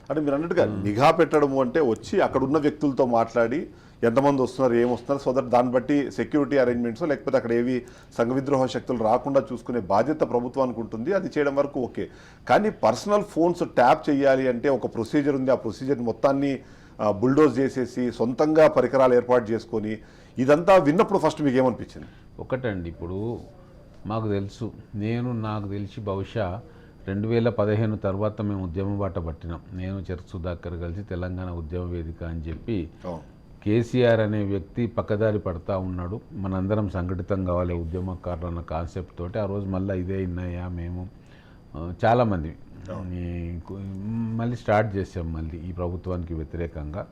అంటే మీరు అన్నట్టుగా నిఘా పెట్టడము అంటే వచ్చి అక్కడ ఉన్న వ్యక్తులతో మాట్లాడి ఎంతమంది వస్తున్నారు, ఏమొస్తున్నారు, సో దట్ దాన్ని బట్టి సెక్యూరిటీ అరేంజ్మెంట్స్ లేకపోతే అక్కడ ఏవి సంఘ విద్రోహ శక్తులు రాకుండా చూసుకునే బాధ్యత ప్రభుత్వానికి ఉంటుంది. అది చేయడం వరకు ఓకే. కానీ పర్సనల్ ఫోన్స్ ట్యాప్ చేయాలి అంటే ఒక ప్రొసీజర్ ఉంది. ఆ ప్రొసీజర్ మొత్తాన్ని బుల్డోజ్ చేసేసి సొంతంగా పరికరాలు ఏర్పాటు చేసుకొని ఇదంతా విన్నప్పుడు ఫస్ట్ మీకు ఏమనిపించింది? ఒకటండి, ఇప్పుడు మాకు తెలుసు, నాకు తెలిసి బహుశా 2015 తర్వాత మేము ఉద్యమ బాట పట్టినాం. నేను చెరుకు సుధాకర్ కలిసి తెలంగాణ ఉద్యమ వేదిక అని చెప్పి కేసీఆర్ అనే వ్యక్తి పక్కదారి పడతా ఉన్నాడు, మనందరం సంఘటితం కావాలి ఉద్యమకారులు అన్న కాన్సెప్ట్ తోటి ఆ రోజు మళ్ళీ ఇదే ఇన్నాయా మేము చాలామంది మళ్ళీ స్టార్ట్ చేసాం. మళ్ళీ ఈ ప్రభుత్వానికి వ్యతిరేకంగా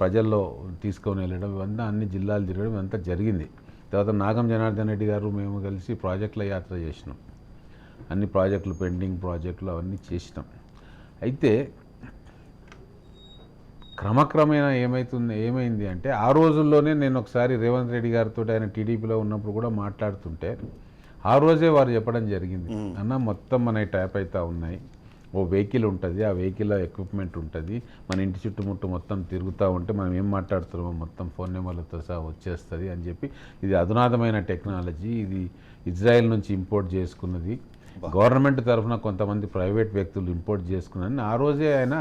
ప్రజల్లో తీసుకొని వెళ్ళడం, ఇవంతా అన్ని జిల్లాలు తిరగడం ఇదంతా జరిగింది. తర్వాత నాగం జనార్దన్ రెడ్డి గారు మేము కలిసి ప్రాజెక్టుల యాత్ర చేసినాం. అన్ని ప్రాజెక్టులు, పెండింగ్ ప్రాజెక్టులు అవన్నీ చేసినాం. అయితే క్రమక్రమేణా ఏమైంది అంటే ఆ రోజుల్లోనే నేను ఒకసారి రేవంత్ రెడ్డి గారితో ఆయన టీడీపీలో ఉన్నప్పుడు కూడా మాట్లాడుతుంటే ఆ రోజే వారు చెప్పడం జరిగింది, అన్న మొత్తం మన ట్యాప్ అవుతా ఉన్నాయి, ఓ వెహికల్ ఉంటుంది, ఆ వెహికల్లో ఎక్విప్మెంట్ ఉంటుంది, మన ఇంటి చుట్టుముట్టు మొత్తం తిరుగుతూ ఉంటే మనం ఏం మాట్లాడుతున్నామో మొత్తం ఫోన్ నెంబర్లతో సహా వచ్చేస్తుంది అని చెప్పి, ఇది అధునాతమైన టెక్నాలజీ, ఇది ఇజ్రాయెల్ నుంచి ఇంపోర్ట్ చేసుకున్నది, గవర్నమెంట్ తరఫున కొంతమంది ప్రైవేట్ వ్యక్తులు ఇంపోర్ట్ చేసుకున్నారని ఆ రోజే ఆయన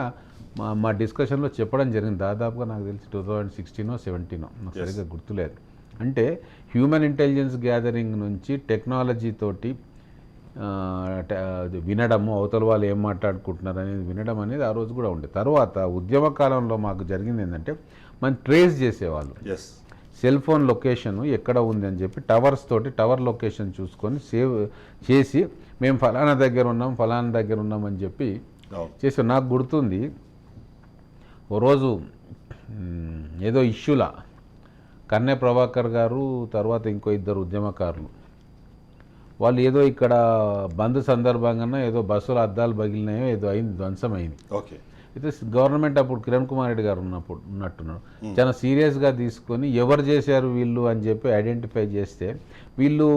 మా డిస్కషన్లో చెప్పడం జరిగింది. దాదాపుగా నాకు తెలిసి 2016 or 17 నాకు సరిగ్గా గుర్తులేదు. అంటే హ్యూమన్ ఇంటెలిజెన్స్ గ్యాదరింగ్ నుంచి టెక్నాలజీ తోటి వినడము, అవతల వాళ్ళు ఏం మాట్లాడుకుంటున్నారు అనేది వినడం అనేది ఆ రోజు కూడా ఉండే. తర్వాత ఉద్యమ కాలంలో మాకు జరిగింది ఏంటంటే మనం ట్రేస్ చేసేవాళ్ళు, సెల్ ఫోన్ లొకేషన్ ఎక్కడ ఉంది అని చెప్పి టవర్స్ తోటి టవర్ లొకేషన్ చూసుకొని సేవ్ చేసి మేము ఫలానా దగ్గర ఉన్నాం అని చెప్పి చేసి. నాకు గుర్తుంది, ఓ రోజు ఏదో ఇష్యూలా కన్నె ప్రభాకర్ గారు తర్వాత ఇంకో ఇద్దరు ఉద్యమకారులు వాళ్ళు ఏదో ఇక్కడ బంద్ సందర్భంగా ఏదో బస్సుల అద్దాలు పగిలినాయో ఏదో అయింది, ధ్వంసమైంది. ఓకే. అయితే గవర్నమెంట్ అప్పుడు కిరణ్ కుమార్ రెడ్డి గారు ఉన్నట్టున్నారు, చాలా సీరియస్గా తీసుకొని ఎవరు చేశారు వీళ్ళు అని చెప్పి ఐడెంటిఫై చేస్తే వీళ్ళు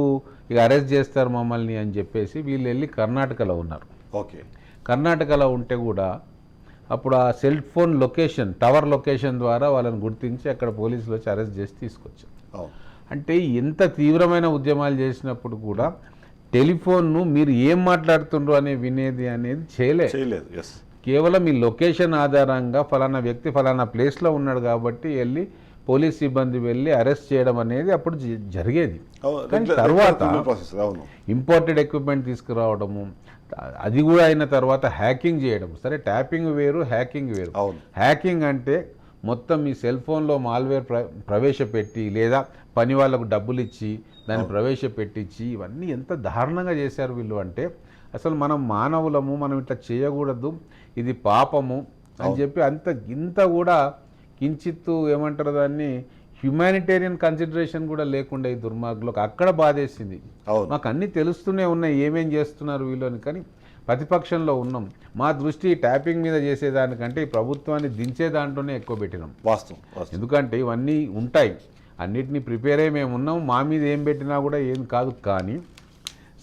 ఇక అరెస్ట్ చేస్తారు మమ్మల్ని అని చెప్పేసి వీళ్ళు వెళ్ళి కర్ణాటకలో ఉన్నారు. ఓకే. కర్ణాటకలో ఉంటే కూడా అప్పుడు ఆ cell phone location, tower location ద్వారా వాళ్ళని గుర్తించి అక్కడ పోలీసులు వచ్చి అరెస్ట్ చేసి తీసుకొచ్చారు. అంటే ఎంత తీవ్రమైన ఉద్యమాలు చేసినప్పుడు కూడా టెలిఫోన్ను మీరు ఏం మాట్లాడుతుండ్రు అనే వినేది అనేది చేయలేదు. కేవలం ఈ లొకేషన్ ఆధారంగా ఫలానా వ్యక్తి ఫలానా ప్లేస్లో ఉన్నాడు కాబట్టి వెళ్ళి పోలీస్ సిబ్బంది వెళ్ళి అరెస్ట్ చేయడం అనేది అప్పుడు జరిగేది. కానీ తర్వాత ఇంపోర్టెడ్ ఎక్విప్మెంట్ తీసుకురావడము, అది కూడా అయిన తర్వాత హ్యాకింగ్ చేయడం. సరే, ట్యాపింగ్ వేరు, హ్యాకింగ్ వేరు. హ్యాకింగ్ అంటే మొత్తం మీ సెల్ ఫోన్లో మాల్వేర్ ప్రవేశపెట్టి లేదా పని వాళ్ళకు డబ్బులు ఇచ్చి దాన్ని ప్రవేశపెట్టించి ఇవన్నీ ఎంత దారుణంగా చేశారు వీళ్ళు. అంటే అసలు మనం మానవులము, మనం ఇట్లా చేయకూడదు, ఇది పాపము అని చెప్పి ఇంత కూడా కించిత్తు ఏమంటారు దాన్ని హ్యుమానిటేరియన్ కన్సిడరేషన్ కూడా లేకుండా ఈ దుర్మార్గులకు అక్కడ బాధేసింది. మాకు అన్నీ తెలుస్తూనే ఉన్నాయి ఏమేం చేస్తున్నారు వీళ్ళని, కానీ ప్రతిపక్షంలో ఉన్నాం. మా దృష్టి ట్యాపింగ్ మీద చేసేదానికంటే ఈ ప్రభుత్వాన్ని దించే దాంట్లోనే ఎక్కువ పెట్టినాం. వాస్తవం. ఎందుకంటే ఇవన్నీ ఉంటాయి, అన్నిటినీ ప్రిపేర్ అయ్యి మేము ఉన్నాం, మా మీద ఏం పెట్టినా కూడా ఏం కాదు. కానీ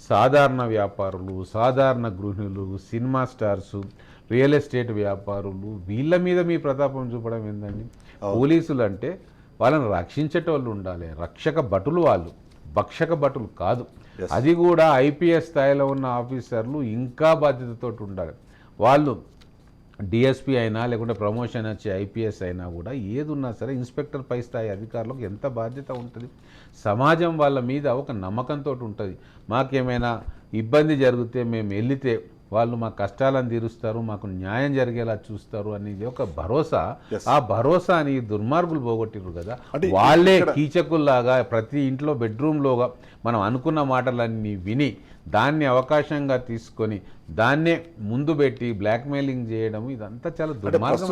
సాధారణ వ్యాపారులు, సాధారణ గృహిణులు, సినిమా స్టార్సు, రియల్ ఎస్టేట్ వ్యాపారులు, వీళ్ళ మీద మీ ప్రతాపం చూపడం ఏందండి? పోలీసులు అంటే వాళ్ళని రక్షించేటోళ్ళు ఉండాలి, రక్షక భటులు వాళ్ళు, భక్షక భటులు కాదు. అది కూడా ఐపీఎస్ స్థాయిలో ఉన్న ఆఫీసర్లు ఇంకా బాధ్యతతో ఉండాలి. వాళ్ళు డిఎస్పీ అయినా లేకుంటే ప్రమోషన్ వచ్చి ఐపీఎస్ అయినా కూడా ఏది ఉన్నా సరే ఇన్స్పెక్టర్ పై స్థాయి అధికారులకు ఎంత బాధ్యత ఉంటుంది. సమాజం వాళ్ళ మీద ఒక నమ్మకంతో ఉంటుంది. మాకేమైనా ఇబ్బంది జరిగితే మేము వెళితే వాళ్ళు మా కష్టాలను తీరుస్తారు, మాకు న్యాయం జరిగేలా చూస్తారు అనేది ఒక భరోసా. ఆ భరోసాని దుర్మార్గులు పోగొట్టిరు కదా. వాళ్ళే కీచకుల్లాగా ప్రతి ఇంట్లో బెడ్రూమ్లోగా మనం అనుకున్న మాటలన్నీ విని దాన్ని అవకాశంగా తీసుకొని దాన్నే ముందు పెట్టి బ్లాక్మెయిలింగ్ చేయడం, ఇదంతా చాలా దుర్మార్గం.